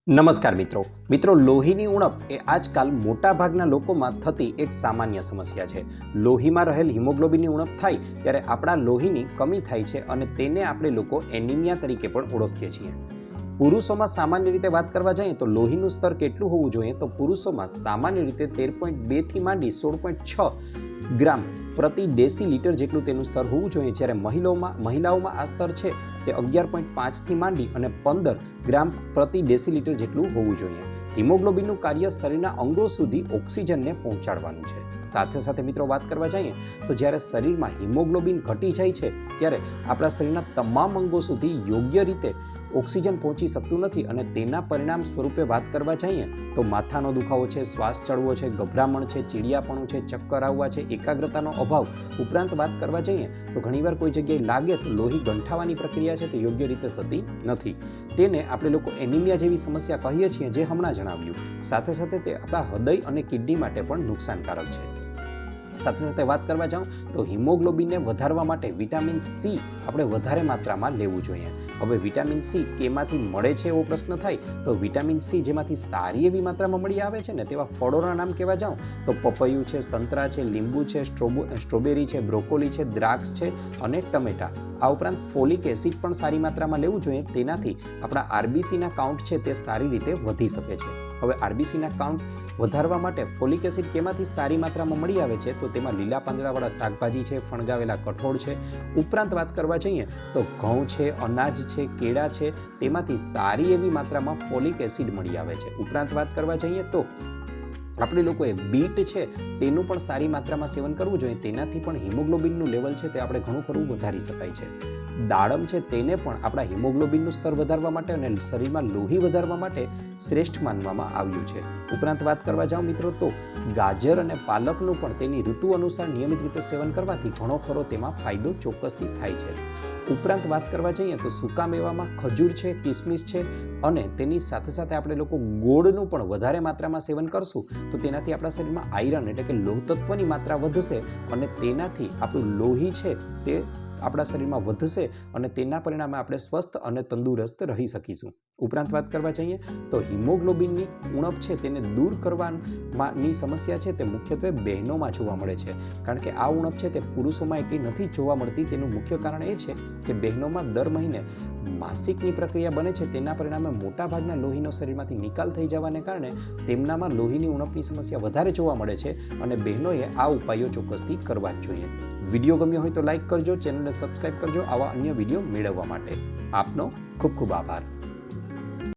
નમસ્કાર મિત્રો લોહીની ઉણપ એ આજકાલ મોટાભાગના લોકોમાં થતી એક સામાન્ય સમસ્યા છે। લોહીમાં રહેલ હિમોગ્લોબિનની ઉણપ થાય ત્યારે આપણા લોહીની કમી થાય છે અને તેને આપણે લોકો એનિમિયા તરીકે પણ ઓળખીએ છીએ। પુરુષોમાં સામાન્ય રીતે વાત કરવા જઈએ તો લોહીનું સ્તર કેટલું હોવું જોઈએ તો પુરુષોમાં સામાન્ય રીતે 13.2 થી માંડી 16.6 ગ્રામ પ્રતિ ડેસીલીટર જેટલું તેનું સ્તર હોવું જોઈએ, જ્યારે મહિલાઓમાં આ સ્તર છે તે 11.5 થી માંડી અને 15 ગ્રામ પ્રતિ ડેસીલીટર જેટલું હોવું જોઈએ। હિમોગ્લોબિનનું કાર્ય શરીરના અંગો સુધી ઓક્સિજનને પહોંચાડવાનું છે। સાથે સાથે મિત્રો વાત કરવા જઈએ તો જ્યારે શરીરમાં હિમોગ્લોબિન ઘટી જાય છે ત્યારે આપણા શરીરના તમામ અંગો સુધી યોગ્ય રીતે ઓક્સિજન પહોંચી શકતું નથી અને તેના પરિણામ સ્વરૂપે વાત કરવા જઈએ તો માથાનો દુખાવો છે, શ્વાસ ચડવો છે, ગભરામણ છે, ચીડિયાપણું છે, ચક્કર આવવા છે, એકાગ્રતાનો અભાવ ઉપરાંત વાત કરવા જઈએ તો ઘણીવાર કોઈ જગ્યાએ લાગે તો લોહી ગંઠાવાની પ્રક્રિયા છે તે યોગ્ય રીતે થતી નથી। તેને આપણે લોકો એનિમિયા જેવી સમસ્યા કહીએ છીએ, જે હમણાં જણાવ્યું। સાથે સાથે તે આપણા હૃદય અને કિડની માટે પણ નુકસાનકારક છે। સાથે સાથે વાત કરવા જાઉં તો હિમોગ્લોબિનને વધારવા માટે વિટામિન સી આપણે વધારે માત્રામાં લેવું જોઈએ। હવે વિટામિન સી કેમાંથી મળે છે એવો પ્રશ્ન થાય તો વિટામિન સી જેમાંથી સારી એવી માત્રામાં મળી આવે છે ને તેવા ફળોના નામ કહેવા જાઉં તો પપૈયું છે, સંતરા છે, લીંબુ છે, સ્ટ્રોબેરી છે, બ્રોકોલી છે, દ્રાક્ષ છે અને ટમેટા। આ ઉપરાંત ફોલિક એસિડ પણ સારી માત્રામાં લેવું જોઈએ, તેનાથી આપણા આરબીસીના કાઉન્ટ છે તે સારી રીતે વધી શકે છે। હવે આરબીસીના કાઉન્ટ વધારવા માટે ફોલિક એસિડ કેમાંથી સારી માત્રામાં મળી આવે છે તો તેમાં લીલા પાંદડાવાળા શાકભાજી છે, ફણગાવેલા કઠોળ છે। ઉપરાંત વાત કરવા જઈએ તો ઘઉં છે, અનાજ છે, કેળા છે, તેમાંથી સારી એવી માત્રામાં ફોલિક એસિડ મળી આવે છે। ઉપરાંત વાત કરવા જઈએ તો આપણે લોકોએ બીટ છે તેનું પણ સારી માત્રામાં સેવન કરવું જોઈએ, તેનાથી પણ હિમોગ્લોબિનનું લેવલ છે તે આપણે ઘણું ખરું વધારી શકાય છે। દાડમ છે તેને પણ આપણા હિમોગ્લોબિનનું સ્તર વધારવા માટે અને શરીરમાં લોહી વધારવા માટે શ્રેષ્ઠ માનવામાં આવ્યું છે। ઉપરાંત વાત કરવા જાઉં મિત્રો તો ગાજર અને પાલકનું પણ તેની ઋતુ અનુસાર નિયમિત રીતે સેવન કરવાથી ઘણો ખરો તેમાં ફાયદો ચોક્કસથી થાય છે। ઉપરાંત વાત કરવા જઈએ તો સૂકા મેવામાં ખજૂર છે, કિસમિસ છે અને તેની સાથે સાથે આપણે લોકો ગોળનું પણ વધારે માત્રામાં સેવન કરશું તો તેનાથી આપણા શરીરમાં આયરન એટલે કે લોહ તત્વની માત્રા વધશે અને તેનાથી આપણું લોહી છે તે આપણા શરીરમાં વધશે અને તેના પરિણામે આપણે સ્વસ્થ અને તંદુરસ્ત રહી શકીશું। ઉપરાંત વાત કરવા જઈએ તો હિમોગ્લોબિનની ઉણપ છે તેને દૂર કરવાની સમસ્યા છે તે મુખ્યત્વે બહેનોમાં જોવા મળે છે, કારણ કે આ ઉણપ છે તે પુરુષોમાં એટલી નથી જોવા મળતી। તેનું મુખ્ય કારણ એ છે કે બહેનોમાં દર મહિને માસિકની પ્રક્રિયા બને છે, તેના પરિણામે મોટાભાગના લોહીનો શરીરમાંથી નિકાલ થઈ જવાને કારણે તેમનામાં લોહીની ઉણપની સમસ્યા વધારે જોવા મળે છે અને બહેનોએ આ ઉપાયો ચોક્કસથી કરવા જ જોઈએ। વિડીયો ગમ્યો હોય તો લાઇક કરજો, ચેનલને સબસ્ક્રાઇબ કરજો આવા અન્ય વિડીયો મેળવવા માટે। આપનો ખૂબ ખૂબ આભાર।